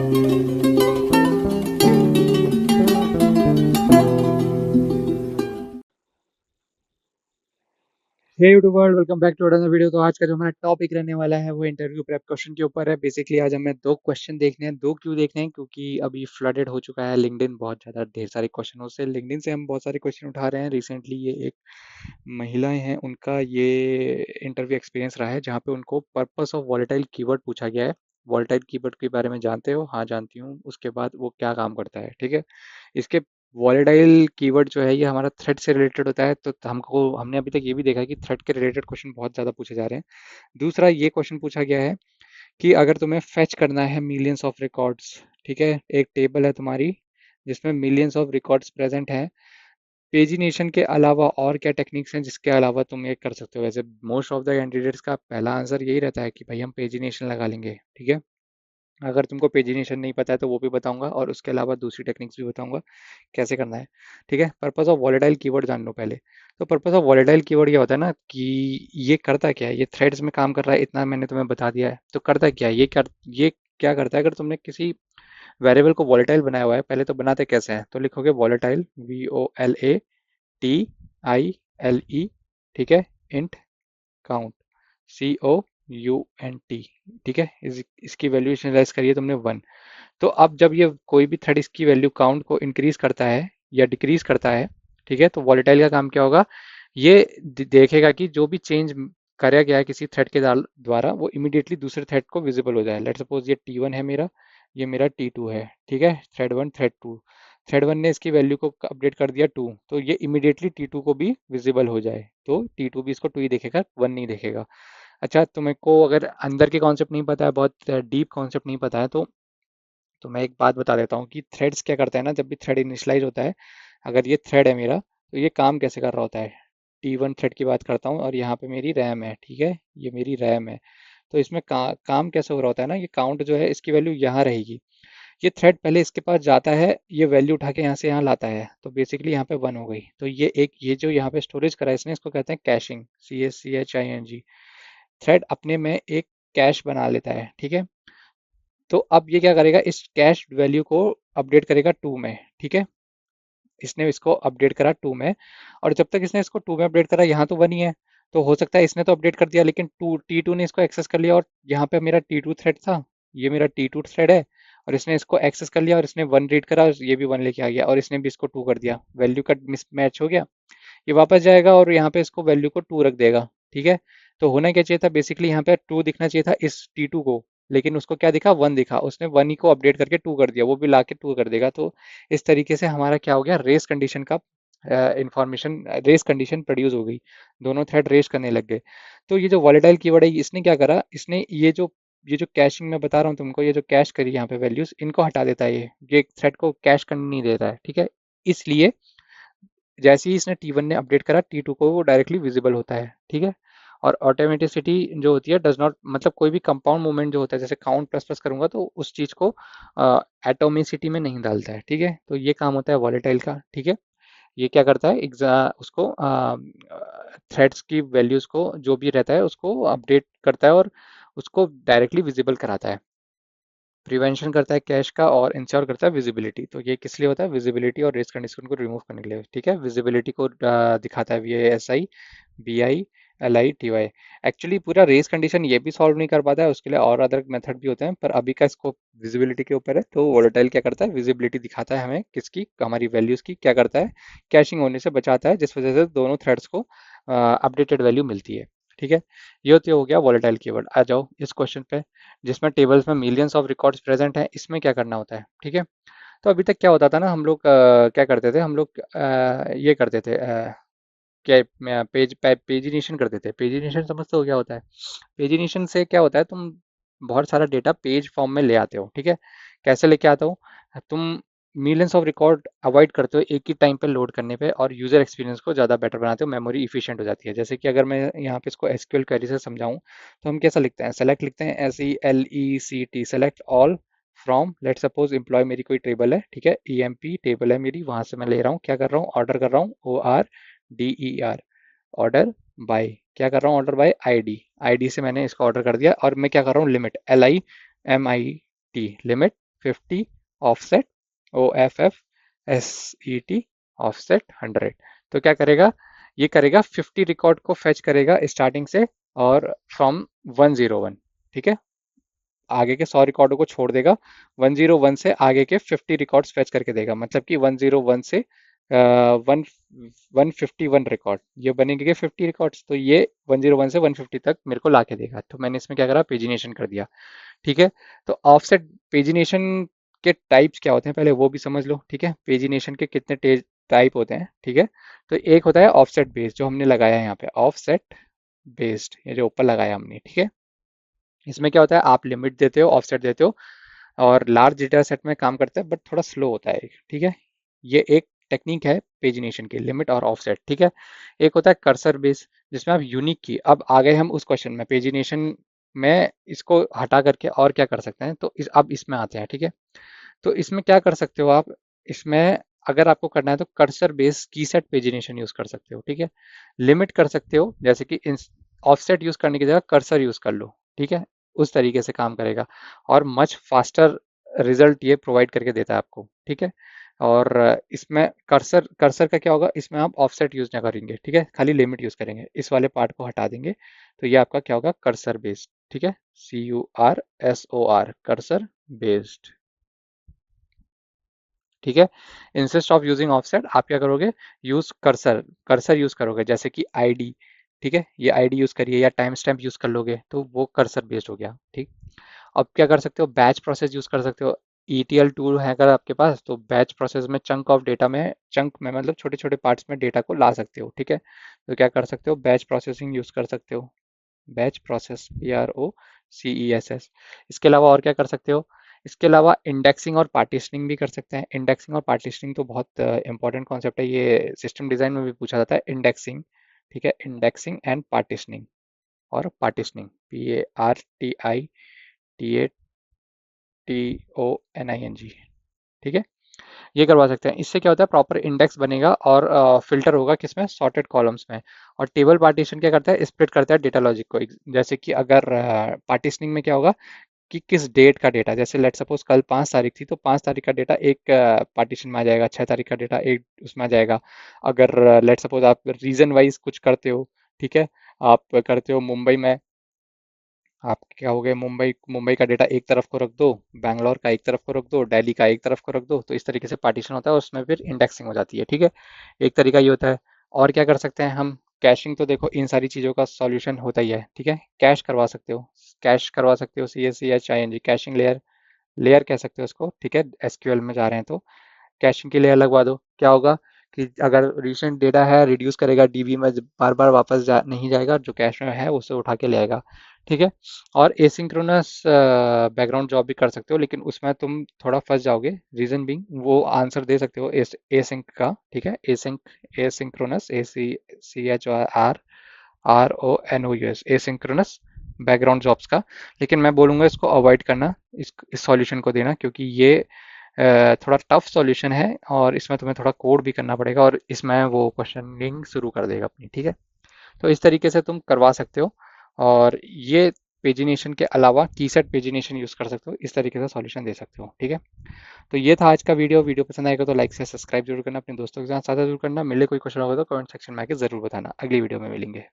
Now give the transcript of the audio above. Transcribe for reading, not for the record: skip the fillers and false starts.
Hey YouTube world, welcome back to another video. तो आज का जो हमारा टॉपिक रहने वाला है वो इंटरव्यू प्रेप क्वेश्चन के ऊपर है। बेसिकली आज हमें दो क्वेश्चन देखने हैं। दो क्यों देखने हैं? क्योंकि अभी फ्लडेड हो चुका है लिंक्डइन बहुत ज़्यादा ढेर सारे क्वेश्चनों से। लिंक्डइन से हम बहुत सारे क्वेश्चन उठा रहे हैं। रिसेंटली ये एक महिलाएं हैं, उनका ये इंटरव्यू एक्सपीरियंस रहा है जहाँ पे उनको पर्पस ऑफ वॉलेटाइल कीवर्ड पूछा गया है। वॉलेटाइल कीवर्ड के बारे में जानते हो? हाँ, जानती हूँ। उसके बाद वो क्या काम करता है, ठीक है। इसके वॉलेटाइल कीवर्ड जो है ये हमारा थ्रेड से रिलेटेड होता है, तो हमने अभी तक ये भी देखा है कि थ्रेड के रिलेटेड क्वेश्चन बहुत ज़्यादा पूछे जा रहे हैं। दूसरा ये क्वेश्चन पूछा गया है कि अगर तुम्हें फेच करना है मिलियंस ऑफ रिकॉर्ड्स, ठीक है, एक टेबल है तुम्हारी जिसमें मिलियंस ऑफ रिकॉर्ड्स प्रेजेंट हैं, पेजिनेशन के अलावा और क्या टेक्निक्स हैं जिसके अलावा तुम ये कर सकते हो? वैसे मोस्ट ऑफ द कैंडिडेट्स का पहला आंसर यही रहता है कि भाई हम पेजिनेशन लगा लेंगे, ठीक है। अगर तुमको पेजिनेशन नहीं पता है तो वो भी बताऊंगा, और उसके अलावा दूसरी टेक्निक्स भी बताऊंगा कैसे करना है, ठीक है। पर्पस ऑफ वॉलेटाइल कीवर्ड जान लो पहले। तो पर्पस ऑफ वॉलेटाइल कीवर्ड ये होता है ना कि ये करता क्या है, ये थ्रेड्स में काम कर रहा है, इतना मैंने तुम्हें बता दिया है। तो करता क्या है ये क्या करता है? अगर तुमने किसी वेरिएबल को वॉलेटाइल बनाया हुआ है, पहले तो बनाते कैसे हैं, तो लिखोगे वॉलेटाइल, VOLATILE, ठीक है, इंट काउंट, COUNT, ठीक है। इसकी वैल्यू इनिशियलाइज करिए तुमने 1। तो अब जब ये कोई भी थ्रेड इसकी वैल्यू काउंट को इंक्रीज करता है या डिक्रीज करता है, ठीक है, तो वॉलेटाइल का काम क्या होगा? ये देखेगा कि जो भी चेंज कराया गया है किसी थ्रेड के द्वारा वो इमीडिएटली दूसरे थ्रेड को विजिबल हो जाए। लेट सपोज ये T1 है मेरा, ये मेरा T2 है, ठीक है। थ्रेड 1, थ्रेड 2, थ्रेड 1 ने इसकी वैल्यू को अपडेट कर दिया 2, तो ये इमीडिएटली T2 को भी विजिबल हो जाए, तो T2 भी इसको 2 ही देखेगा, 1 नहीं देखेगा। अच्छा, तुम्हें को अगर अंदर के कॉन्सेप्ट नहीं पता है, बहुत डीप कॉन्सेप्ट नहीं पता है, तो मैं एक बात बता देता हूँ कि थ्रेड्स क्या करते हैं ना, जब भी थ्रेड इनिशियलाइज होता है, अगर ये थ्रेड है मेरा, तो ये काम कैसे कर रहा होता है। T1 थ्रेड की बात करता हूँ और यहाँ पे मेरी रैम है, ठीक है, ये मेरी रैम है। तो इसमें काम कैसे हो रहा होता है ना, ये काउंट जो है इसकी वैल्यू यहाँ रहेगी। ये थ्रेड पहले इसके पास जाता है, ये वैल्यू उठा के यहाँ से यहाँ लाता है, तो बेसिकली यहाँ पे 1 हो गई। तो ये जो यहाँ पे स्टोरेज करा है इसने, इसको कहते हैं कैशिंग, CACHING। थ्रेड अपने में एक कैश बना लेता है, ठीक है। तो अब ये क्या करेगा, इस कैश वैल्यू को अपडेट करेगा 2 में, ठीक है। इसने इसको अपडेट करा 2 में, और जब तक इसने इसको 2 में अपडेट करा, यहाँ तो 1 ही है, तो हो सकता है इसने तो अपडेट कर दिया लेकिन T2 ने इसको एक्सेस कर लिया, और यहाँ पे मेरा T2 थ्रेड था, ये मेरा T2 थ्रेड है, और इसने इसको एक्सेस कर लिया और इसने 1 रीड करा और ये भी 1 लेके आ गया, और इसने भी इसको 2 कर दिया, वैल्यू का मिसमैच हो गया। ये वापस जाएगा और यहाँ पे इसको वैल्यू को 2 रख देगा, ठीक है। तो होना क्या चाहिए था, बेसिकली यहाँ पे 2 दिखना चाहिए था इस T2 को, लेकिन उसको क्या दिखा, 1 दिखा। उसने 1 ही को अपडेट करके 2 कर दिया, वो भी ला के 2 कर देगा। तो इस तरीके से हमारा क्या हो गया, रेस कंडीशन का इंफॉर्मेशन, रेस कंडीशन प्रोड्यूस हो गई, दोनों थ्रेड रेस करने लग गए। तो ये जो वॉलेटाइल कीवर्ड है, इसने क्या करा, इसने ये जो कैशिंग मैं बता रहा हूँ तुमको, ये जो कैश करी यहाँ पे वैल्यूज, इनको हटा देता है। ये थ्रेड को कैश करने नहीं देता है, ठीक है। इसलिए जैसे ही इसने T1 ने अपडेट करा, T2 को वो डायरेक्टली विजिबल होता है, ठीक है। और ऑटोमेटिसिटी जो होती है, डज नॉट, मतलब कोई भी कंपाउंड मूवमेंट जो होता है, जैसे काउंट प्लस प्लस करूंगा तो उस चीज को एटोमिसिटी में नहीं डालता है, ठीक है। तो ये काम होता है वॉलेटाइल का, ठीक है। ये क्या करता है, उसको थ्रेड्स की वैल्यूज को जो भी रहता है उसको अपडेट करता है और उसको डायरेक्टली विजिबल कराता है। प्रिवेंशन करता है कैश का, और इंश्योर करता है विजिबिलिटी। तो ये किस लिए होता है, विजिबिलिटी और रेस कंडीशन को रिमूव करने के लिए, ठीक है। विजिबिलिटी को दिखाता है VASI BILITY। एक्चुअली पूरा रेस कंडीशन ये भी सॉल्व नहीं कर पाता है, उसके लिए और अदर मेथड भी होते हैं, पर अभी का स्कोप विजिबिलिटी के ऊपर है। तो वोलेटाइल क्या करता है, विजिबिलिटी दिखाता है हमें किसकी, हमारी वैल्यूज की, क्या करता है, कैशिंग होने से बचाता है, जिस वजह से दोनों थ्रेड्स को अपडेटेड वैल्यू मिलती है, ठीक है। ये तो हो गया वॉलेटाइल कीवर्ड। आ जाओ इस क्वेश्चन पे, जिसमें टेबल्स में मिलियंस ऑफ रिकॉर्ड्स प्रेजेंट हैं, इसमें क्या करना होता है, ठीक है। तो अभी तक क्या होता था ना, हम लोग क्या करते थे, हम लोग ये करते थे, क्या पेजिनेशन करते थे। पेजिनेशन समझते हो क्या होता है? पेजिनेशन से क्या होता है, तुम बहुत सारा डेटा पेज फॉर्म में ले आते हो, ठीक है। कैसे लेके आता हो, तुम मिलियंस ऑफ रिकॉर्ड अवॉइड करते हो एक ही टाइम पे लोड करने पे, और यूजर एक्सपीरियंस को ज़्यादा बेटर बनाते हो, मेमोरी इफिशिएंट हो जाती है। जैसे कि अगर मैं यहाँ पे इसको एसक्यूएल क्वेरी से समझाऊं, तो हम कैसा लिखते हैं, सेलेक्ट लिखते हैं, SELECT, select all from, let suppose employ मेरी कोई टेबल है, ठीक है, EMP टेबल है मेरी, वहां से मैं ले रहा हूँ, क्या कर रहा हूँ, ऑर्डर कर रहा हूँ, ORDER, ऑर्डर बाय, क्या कर रहा हूँ, ऑर्डर बाय आईडी से मैंने इसको ऑर्डर कर दिया, और मैं क्या कर रहा हूँ, limit LIMIT, limit 50 offset, OFF offset 100। तो क्या करेगा, ये करेगा 50 रिकॉर्ड को फेच करेगा स्टार्टिंग से और फ्रॉम 101, ठीक है। आगे के 100 रिकॉर्डों को छोड़ देगा, 101 से आगे के 50 रिकॉर्ड्स फेच करके देगा, मतलब कि 101 से वन 151 रिकॉर्ड ये बनेंगे 50 रिकॉर्ड्स, तो ये 101 से 150 तक मेरे को ला के देगा। तो मैंने इसमें क्या करा, पेजिनेशन कर दिया, ठीक है। तो ऑफसेट पेजिनेशन के टाइप्स क्या होते हैं पहले वो भी समझ लो, ठीक है। पेजिनेशन के कितने टाइप होते हैं, ठीक है। तो एक होता है ऑफसेट बेस्ड, जो हमने लगाया है यहाँ पे, ऑफसेट बेस्ड, ये जो ऊपर लगाया हमने, ठीक है। इसमें क्या होता है, आप लिमिट देते हो, ऑफसेट देते हो, और लार्ज डेटा सेट में काम करता है बट थोड़ा स्लो होता है, ठीक है। ये एक टेक्निक है पेजिनेशन की, लिमिट और ऑफसेट, ठीक है। एक होता है कर्सर बेस, जिसमें आप यूनिक की, अब आ गए हम उस क्वेश्चन में, पेजिनेशन में इसको हटा करके और क्या कर सकते हैं, तो अब इसमें आते हैं, ठीक है। तो इसमें क्या कर सकते हो आप, इसमें अगर आपको करना है तो कर्सर बेस की सेट पेजिनेशन यूज कर सकते हो, ठीक है। लिमिट कर सकते हो, जैसे कि ऑफसेट यूज करने की जगह कर्सर यूज कर लो, ठीक है। उस तरीके से काम करेगा और मच फास्टर रिजल्ट ये प्रोवाइड करके देता है आपको, ठीक है। और इसमें कर्सर कर्सर का क्या होगा, इसमें आप ऑफसेट यूज ना करेंगे, ठीक है, खाली लिमिट यूज करेंगे, इस वाले पार्ट को हटा देंगे। तो ये आपका क्या होगा, कर्सर बेस्ड, ठीक है, CURSOR, कर्सर बेस्ड, ठीक है। इंस्टेड ऑफ यूजिंग ऑफसेट आप क्या करोगे, यूज कर्सर, कर्सर यूज करोगे, जैसे कि आईडी, ठीक है, ये आईडी यूज करिए या टाइम स्टैम्प यूज कर लोगे, तो वो कर्सर बेस्ड हो गया, ठीक। अब क्या कर सकते हो, बैच प्रोसेस यूज कर सकते हो। ETL टूल है अगर आपके पास, तो बैच प्रोसेस में चंक ऑफ डेटा में, चंक में मतलब छोटे छोटे पार्ट्स में डेटा को ला सकते हो, ठीक है। तो क्या कर सकते हो, बैच प्रोसेसिंग यूज कर सकते हो, बैच प्रोसेस, PROCESS। इसके अलावा और क्या कर सकते हो, इसके अलावा इंडेक्सिंग और पार्टीशनिंग भी कर सकते हैं। इंडेक्सिंग और पार्टीशनिंग तो बहुत इंपॉर्टेंट कॉन्सेप्ट है, ये सिस्टम डिजाइन में भी पूछा जाता है, इंडेक्सिंग, ठीक है। इंडेक्सिंग एंड पार्टीशनिंग, और पार्टीशनिंग, PARTITONING, ठीक है। ये करवा सकते हैं। इससे क्या होता है, प्रॉपर इंडेक्स बनेगा और फिल्टर होगा किसमें, सॉर्टेड कॉलम्स में। और टेबल पार्टीशन क्या करता है, स्प्लिट करता है डेटा लॉजिक को। जैसे कि अगर पार्टीशनिंग में क्या होगा कि किस डेट का डेटा, जैसे लेट सपोज कल 5 तारीख थी, तो 5 तारीख का डेटा एक पार्टीशन में आ जाएगा, 6 तारीख का डेटा एक उसमें आ जाएगा। अगर लेट सपोज आप रीजन वाइज कुछ करते हो, ठीक है, आप करते हो मुंबई में, आप क्या हो गए, मुंबई मुंबई का डेटा एक तरफ को रख दो, बैंगलोर का एक तरफ को रख दो, दिल्ली का एक तरफ को रख दो, तो इस तरीके से पार्टीशन होता है, उसमें फिर इंडेक्सिंग हो जाती है, ठीक है। एक तरीका ये होता है। और क्या कर सकते हैं हम, कैशिंग, तो देखो इन सारी चीज़ों का सॉल्यूशन होता ही है, ठीक है। कैश करवा सकते हो, कैश करवा सकते हो, CACHING, कैशिंग लेयर, लेयर कह सकते हो उसको, ठीक है। SQL में जा रहे हैं तो कैशिंग की लेयर लगवा दो, क्या होगा कि अगर रिसेंट डेटा है रिड्यूस करेगा DB में, बार बार वापस नहीं जाएगा, जो कैश में है उसे उठा के ले आएगा, ठीक है। और एसिंक्रोनस बैकग्राउंड जॉब भी कर सकते हो, लेकिन उसमें तुम थोड़ा फंस जाओगे, रीजन बिंग वो आंसर दे सकते हो एसिंक का, ठीक है, async, asynchronous, ACHRRONOUS, asynchronous background jobs का। लेकिन मैं बोलूँगा इसको अवॉइड करना, इस सॉल्यूशन को देना, क्योंकि ये थोड़ा टफ सॉल्यूशन है और इसमें तुम्हें थोड़ा कोड भी करना पड़ेगा, और इसमें वो क्वेश्चनिंग शुरू कर देगा अपनी, ठीक है। तो इस तरीके से तुम करवा सकते हो, और ये पेजिनेशन के अलावा की सेट पेजिनेशन यूज कर सकते हो, इस तरीके से सॉल्यूशन दे सकते हो, ठीक है। तो ये था आज का वीडियो। वीडियो पसंद आएगा तो लाइक से सब्सक्राइब जरूर करना, अपने दोस्तों के साथ साझा जरूर करना। मिले कोई क्वेश्चन होगा तो कमेंट सेक्शन में आके जरूर बताना। अगली वीडियो में मिलेंगे।